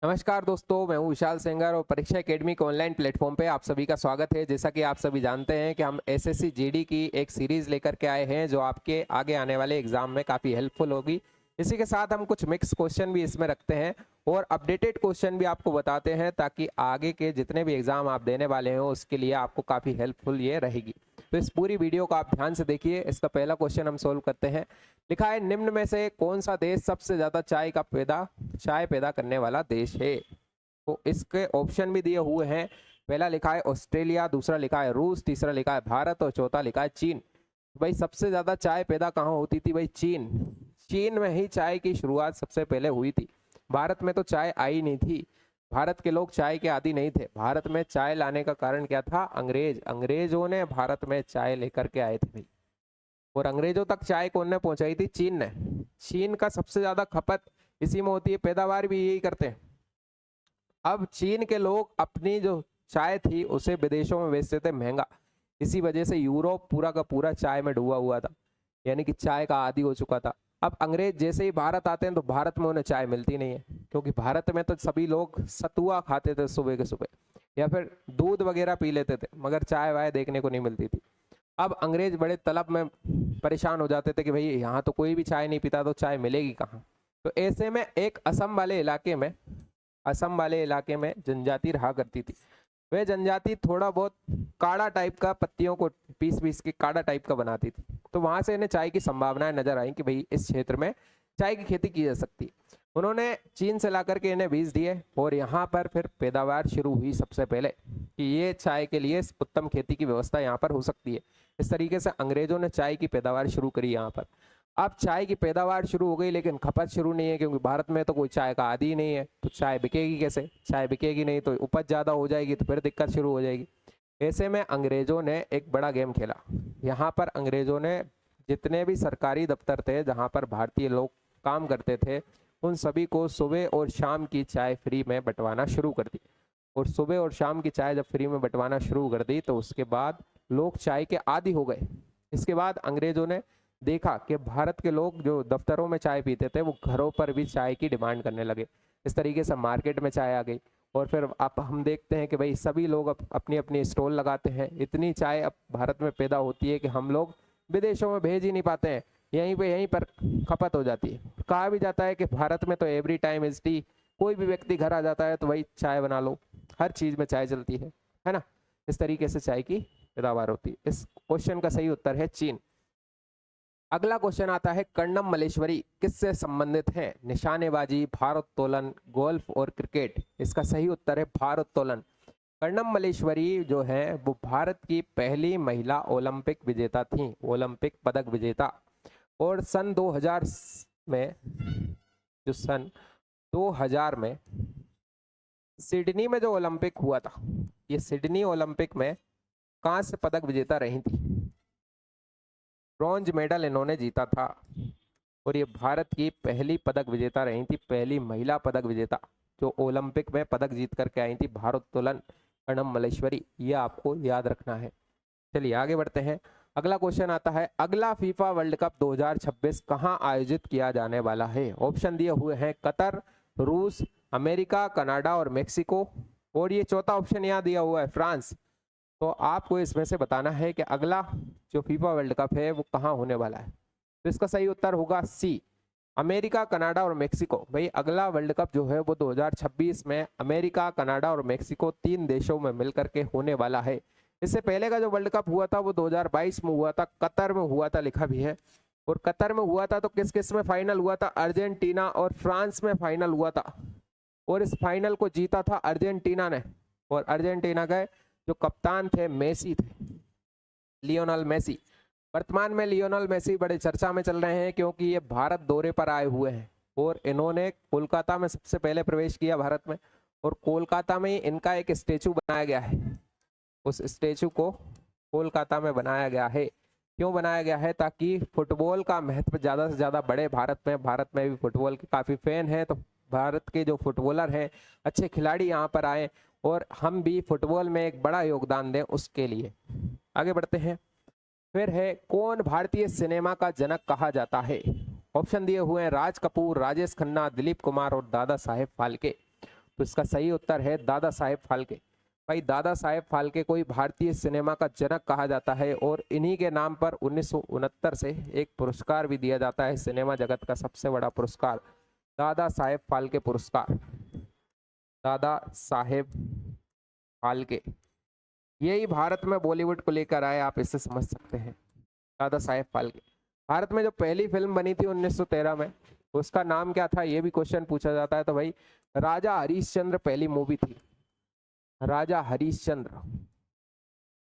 नमस्कार दोस्तों, मैं हूं विशाल सेंगर और परीक्षा एकेडमी के ऑनलाइन प्लेटफॉर्म पे आप सभी का स्वागत है। जैसा कि आप सभी जानते हैं कि हम एसएससी जीडी की एक सीरीज़ लेकर के आए हैं जो आपके आगे आने वाले एग्जाम में काफ़ी हेल्पफुल होगी। इसी के साथ हम कुछ मिक्स क्वेश्चन भी इसमें रखते हैं और अपडेटेड क्वेश्चन भी आपको बताते हैं ताकि आगे के जितने भी एग्ज़ाम आप देने वाले हो उसके लिए आपको काफ़ी हेल्पफुल ये रहेगी। तो इस पूरी वीडियो को आप ध्यान से देखिए। इसका पहला क्वेश्चन हम सोल्व करते हैं। लिखा है, निम्न में से कौन सा देश सबसे ज्यादा चाय पैदा करने वाला देश है। तो इसके ऑप्शन भी दिए हुए हैं। पहला लिखा है ऑस्ट्रेलिया, दूसरा लिखा है रूस, तीसरा लिखा है भारत और चौथा लिखा है चीन। भाई सबसे ज्यादा चाय पैदा कहाँ होती थी? भाई चीन। चीन में ही चाय की शुरुआत सबसे पहले हुई थी। भारत में तो चाय आई नहीं थी। भारत के लोग चाय के आदी नहीं थे। भारत में चाय लाने का कारण क्या था? अंग्रेजों ने भारत में चाय लेकर के आए थे भाई। और अंग्रेजों तक चाय कौन ने पहुंचाई थी? चीन ने। चीन का सबसे ज्यादा खपत इसी में होती है, पैदावार भी यही करते हैं। अब चीन के लोग अपनी जो चाय थी उसे विदेशों में बेचते थे महंगा। इसी वजह से यूरोप पूरा का पूरा चाय में डूबा हुआ था, यानी कि चाय का आदी हो चुका था। अब अंग्रेज जैसे ही भारत आते हैं तो भारत में उन्हें चाय मिलती नहीं है, क्योंकि भारत में तो सभी लोग सतुआ खाते थे सुबह के सुबह, या फिर दूध वगैरह पी लेते थे, मगर चाय वाय देखने को नहीं मिलती थी। अब अंग्रेज बड़े तलब में परेशान हो जाते थे कि भाई यहाँ तो कोई भी चाय नहीं पीता, तो चाय मिलेगी कहाँ। तो ऐसे में एक असम वाले इलाके में जनजाति रहा करती थी। वह जनजाति थोड़ा बहुत काढ़ा टाइप का, पत्तियों को पीस पीस के काढ़ा टाइप का बनाती थी। तो वहां से इन्हें चाय की संभावनाएं नजर आई कि भाई इस क्षेत्र में चाय की खेती की जा सकती है। उन्होंने चीन से ला करके इन्हें बीज दिए और यहाँ पर फिर पैदावार शुरू हुई सबसे पहले कि ये चाय के लिए उत्तम खेती की व्यवस्था यहाँ पर हो सकती है। इस तरीके से अंग्रेजों ने चाय की पैदावार शुरू करी यहाँ पर। अब चाय की पैदावार शुरू हो गई, लेकिन खपत शुरू नहीं है, क्योंकि भारत में तो कोई चाय का आदी ही नहीं है। तो चाय बिकेगी कैसे? चाय बिकेगी नहीं तो उपज ज़्यादा हो जाएगी, तो फिर दिक्कत शुरू हो जाएगी। ऐसे में अंग्रेजों ने एक बड़ा गेम खेला। यहाँ पर अंग्रेजों ने जितने भी सरकारी दफ्तर थे जहाँ पर भारतीय लोग काम करते थे, उन सभी को सुबह और शाम की चाय फ्री में बंटवाना शुरू कर दी। और सुबह और शाम की चाय जब फ्री में बंटवाना शुरू कर दी तो उसके बाद लोग चाय के आदी हो गए। इसके बाद अंग्रेजों ने देखा कि भारत के लोग जो दफ्तरों में चाय पीते थे वो घरों पर भी चाय की डिमांड करने लगे। इस तरीके से मार्केट में चाय आ गई। और फिर अब हम देखते हैं कि भाई सभी लोग अपनी अपनी स्टॉल लगाते हैं। इतनी चाय अब भारत में पैदा होती है कि हम लोग विदेशों में भेज ही नहीं पाते हैं, यहीं पर खपत हो जाती है। कहा भी जाता है कि भारत में तो एवरी टाइम इज टी। कोई भी व्यक्ति घर आ जाता है तो वही चाय बना लो, हर चीज में चाय चलती है ना। इस तरीके से चाय की पैदावार होती है। इस क्वेश्चन का सही उत्तर है चीन। अगला क्वेश्चन आता है, कर्णम मल्लेश्वरी किससे संबंधित है? निशानेबाजी, भारोत्तोलन, गोल्फ और क्रिकेट। इसका सही उत्तर है भारोत्तोलन। कर्णम मल्लेश्वरी जो है वो भारत की पहली महिला ओलंपिक विजेता थी, ओलंपिक पदक विजेता। और सन 2000 में जो सन 2000 में सिडनी में जो ओलंपिक हुआ था, ये सिडनी ओलंपिक में कांस्य पदक विजेता रही थी। ब्रॉन्ज मेडल इन्होंने जीता था और ये भारत की पहली पदक विजेता रही थी, पहली महिला पदक विजेता जो ओलंपिक में पदक जीत करके आई थी, भारोत्तोलन कर्णम मल्लेश्वरी। ये आपको याद रखना है। चलिए आगे बढ़ते हैं। अगला क्वेश्चन आता है, अगला फीफा वर्ल्ड कप 2026 कहां आयोजित किया जाने वाला है? ऑप्शन दिए हुए हैं कतर, रूस, अमेरिका, कनाडा और मेक्सिको। और ये चौथा ऑप्शन यहाँ दिया हुआ है फ्रांस। तो आपको इसमें से बताना है कि अगला जो फीफा वर्ल्ड कप है वो कहाँ होने वाला है। तो इसका सही उत्तर होगा सी, अमेरिका, कनाडा और मेक्सिको। भाई अगला वर्ल्ड कप जो है वो 2026 में अमेरिका, कनाडा और मेक्सिको 3 देशों में मिलकर के होने वाला है। इससे पहले का जो वर्ल्ड कप हुआ था वो 2022 में हुआ था, कतर में हुआ था, लिखा भी है। और कतर में हुआ था तो किस किस में फाइनल हुआ था? अर्जेंटीना और फ्रांस में फाइनल हुआ था। और इस फाइनल को जीता था अर्जेंटीना ने। और अर्जेंटीना के जो कप्तान थे मेसी थे, लियोनल मेसी। वर्तमान में लियोनल मेसी बड़े चर्चा में चल रहे हैं क्योंकि ये भारत दौरे पर आए हुए हैं और इन्होंने कोलकाता में सबसे पहले प्रवेश किया भारत में। और कोलकाता में इनका एक स्टेचू बनाया गया है। उस स्टेचू को कोलकाता में बनाया गया है। क्यों बनाया गया है? ताकि फुटबॉल का महत्व ज़्यादा से ज़्यादा बढ़े भारत में। भारत में भी फुटबॉल के काफ़ी फैन हैं, तो भारत के जो फुटबॉलर हैं, अच्छे खिलाड़ी यहाँ पर आए और हम भी फुटबॉल में एक बड़ा योगदान दें, उसके लिए। आगे बढ़ते हैं। फिर है, कौन भारतीय सिनेमा का जनक कहा जाता है? ऑप्शन दिए हुए हैं राज कपूर, राजेश खन्ना, दिलीप कुमार और दादा साहेब फाल्के। तो इसका सही उत्तर है दादा साहेब फाल्के। भाई दादा साहेब फाल्के को ही भारतीय सिनेमा का जनक कहा जाता है और इन्हीं के नाम पर 1969 से एक पुरस्कार भी दिया जाता है, सिनेमा जगत का सबसे बड़ा पुरस्कार, दादा साहेब फाल्के पुरस्कार। दादा साहेब फाल्के यही भारत में बॉलीवुड को लेकर आए, आप इससे समझ सकते हैं। दादा साहेब फाल्के भारत में जो पहली फिल्म बनी थी 1913 में, उसका नाम क्या था, ये भी क्वेश्चन पूछा जाता है। तो भाई राजा हरिश्चंद्र पहली मूवी थी, राजा हरिश्चंद्र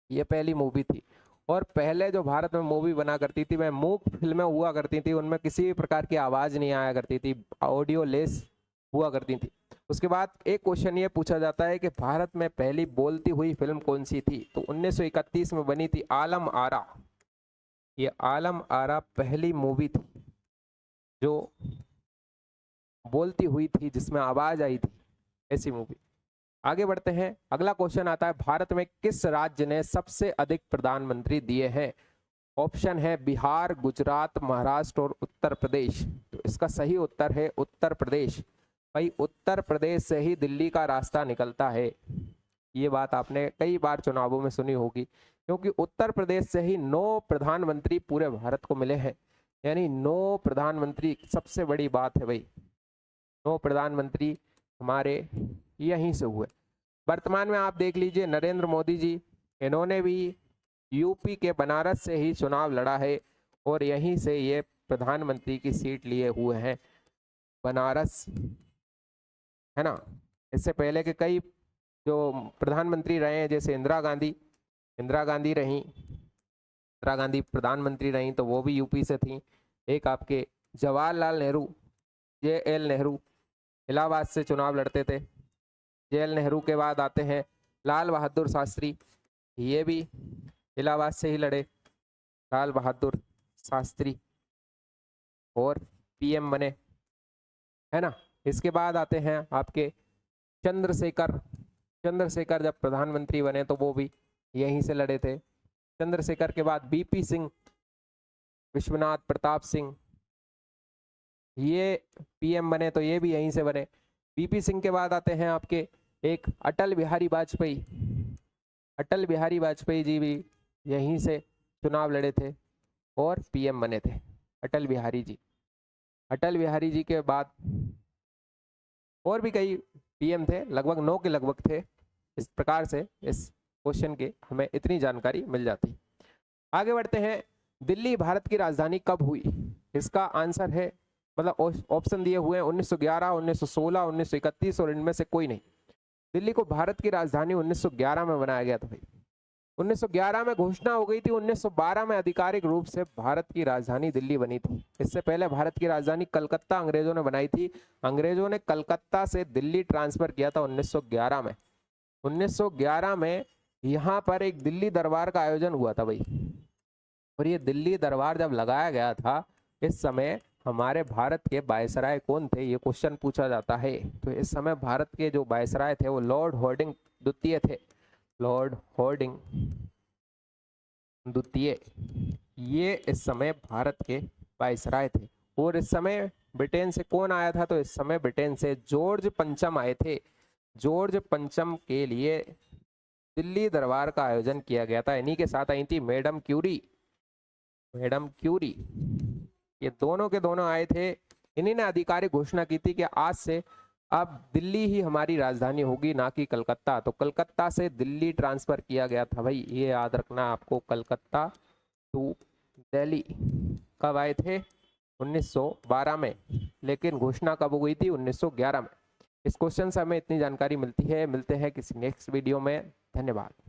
ये पहली मूवी थी। और पहले जो भारत में मूवी बना करती थी वह मूक फिल्में हुआ करती थी, उनमें किसी भी प्रकार की आवाज नहीं आया करती थी, ऑडियो लेस हुआ करती थी। उसके बाद एक क्वेश्चन ये पूछा जाता है कि भारत में पहली बोलती हुई फिल्म कौन सी थी, तो 1931 में बनी थी आलम आरा। ये आलम आरा पहली मूवी थी जो बोलती हुई थी, जिसमें आवाज आई थी, ऐसी मूवी। आगे बढ़ते हैं, अगला क्वेश्चन आता है, भारत में किस राज्य ने सबसे अधिक प्रधानमंत्री दिए हैं? ऑप्शन है बिहार, गुजरात, महाराष्ट्र और उत्तर प्रदेश। तो इसका सही उत्तर है उत्तर प्रदेश। भाई उत्तर प्रदेश से ही दिल्ली का रास्ता निकलता है, ये बात आपने कई बार चुनावों में सुनी होगी, क्योंकि उत्तर प्रदेश से ही 9 प्रधानमंत्री पूरे भारत को मिले हैं। यानी 9 प्रधानमंत्री, सबसे बड़ी बात है भाई, 9 प्रधानमंत्री हमारे यहीं से हुए। वर्तमान में आप देख लीजिए नरेंद्र मोदी जी, इन्होंने भी यूपी के बनारस से ही चुनाव लड़ा है और यहीं से ये प्रधानमंत्री की सीट लिए हुए हैं, बनारस, है ना। इससे पहले के कई जो प्रधानमंत्री रहे हैं, जैसे इंदिरा गांधी रहीं, इंदिरा गांधी प्रधानमंत्री रहीं तो वो भी यूपी से थी। एक आपके जवाहरलाल नेहरू, JL नेहरू इलाहाबाद से चुनाव लड़ते थे। JL नेहरू के बाद आते हैं लाल बहादुर शास्त्री, ये भी इलाहाबाद से ही लड़े, लाल बहादुर शास्त्री, और PM बने, है ना। इसके बाद आते हैं आपके चंद्रशेखर जब प्रधानमंत्री बने तो वो भी यहीं से लड़े थे। चंद्रशेखर के बाद BP सिंह, विश्वनाथ प्रताप सिंह, ये PM बने तो ये भी यहीं से बने। BP सिंह के बाद आते हैं आपके एक अटल बिहारी वाजपेयी जी भी यहीं से चुनाव लड़े थे और PM बने थे अटल बिहारी जी के बाद और भी कई PM थे, लगभग 9 के लगभग थे। इस प्रकार से इस क्वेश्चन के हमें इतनी जानकारी मिल जाती। आगे बढ़ते हैं, दिल्ली भारत की राजधानी कब हुई? इसका आंसर है, मतलब ऑप्शन दिए हुए हैं 1911, 1916, 1931 और इनमें से कोई नहीं। दिल्ली को भारत की राजधानी 1911 में बनाया गया था भाई। 1911 में घोषणा हो गई थी, 1912 में आधिकारिक रूप से भारत की राजधानी दिल्ली बनी थी। इससे पहले भारत की राजधानी कलकत्ता अंग्रेजों ने बनाई थी। अंग्रेजों ने कलकत्ता से दिल्ली ट्रांसफर किया था 1911 में। 1911 में यहाँ पर एक दिल्ली दरबार का आयोजन हुआ था भाई, और ये दिल्ली दरबार जब लगाया गया था, इस समय हमारे भारत के वायसराय कौन थे, ये क्वेश्चन पूछा जाता है। तो इस समय भारत के जो वायसराय थे वो लॉर्ड हॉर्डिंग द्वितीय थे, लॉर्ड हॉर्डिंग द्वितीय, ये इस समय भारत के वायसराय थे। और इस समय ब्रिटेन से कौन आया था? तो इस समय ब्रिटेन से जॉर्ज पंचम आए थे। जॉर्ज पंचम के लिए दिल्ली दरबार का आयोजन किया गया था। इन्हीं के साथ आई थी मैडम क्यूरी, ये दोनों के दोनों आए थे। इन्हीं ने आधिकारिक घोषणा की थी कि आज से अब दिल्ली ही हमारी राजधानी होगी, ना कि कलकत्ता। तो कलकत्ता से दिल्ली ट्रांसफर किया गया था भाई, ये याद रखना आपको, कलकत्ता टू दिल्ली। कब आए थे? 1912 में, लेकिन घोषणा कब हुई थी? 1911 में। इस क्वेश्चन से हमें इतनी जानकारी मिलती है। मिलते हैं किसी नेक्स्ट वीडियो में, धन्यवाद।